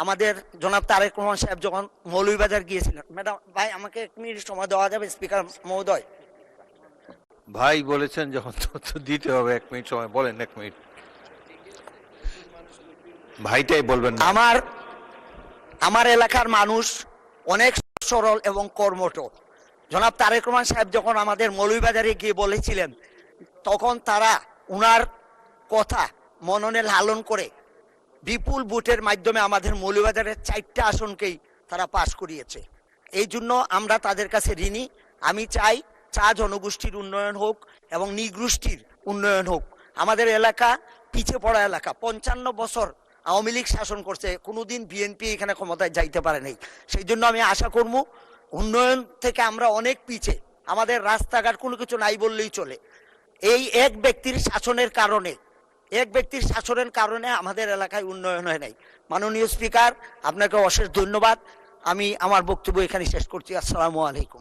আমাদের জনাব তারেক রহমান সাহেব যখন মৌলভীবাজার গিয়েছিলেন, ম্যাডাম ভাই আমাকে 1 মিনিট সময় দেওয়া যাবে স্পিকার মহোদয়? ভাই বলেছেন যখন তো দিতে হবে 1 মিনিট সময়, বলেন 1 মিনিট। ভাইটাই বলবেন না। আমার এলাকার মানুষ অনেক সরল এবং কর্মঠ। জনাব তারেক রহমান সাহেব যখন আমাদের মৌলভীবাজারে গিয়ে বলেছিলেন, তখন তারা উনার কথা মননে লালন করে বিপুল ভোটের মাধ্যমে আমাদের মৌলভীবাজারের 4টা আসনকেই তারা পাশ করিয়েছে। এই জন্য আমরা তাদের কাছে ঋণী। আমি চাই চা জনগোষ্ঠীর উন্নয়ন হোক এবং নিগোষ্ঠীর উন্নয়ন হোক। আমাদের এলাকা পিছিয়ে পড়া এলাকা, 55 বছর আওয়ামী লীগ শাসন করছে, কোনোদিন বিএনপি এখানে ক্ষমতায় যাইতে পারে নাই। সেই জন্য আমি আশা করব উন্নয়ন থেকে আমরা অনেক পিছিয়ে, আমাদের রাস্তাঘাট কোনো কিছু নাই বললেই চলে। এই এক ব্যক্তির শাসনের কারণে আমাদের এলাকায় উন্নয়ন হয় নাই। মাননীয় স্পিকার, আপনাকে অশেষ ধন্যবাদ। আমি আমার বক্তব্য এখানে শেষ করছি। আসসালামু আলাইকুম।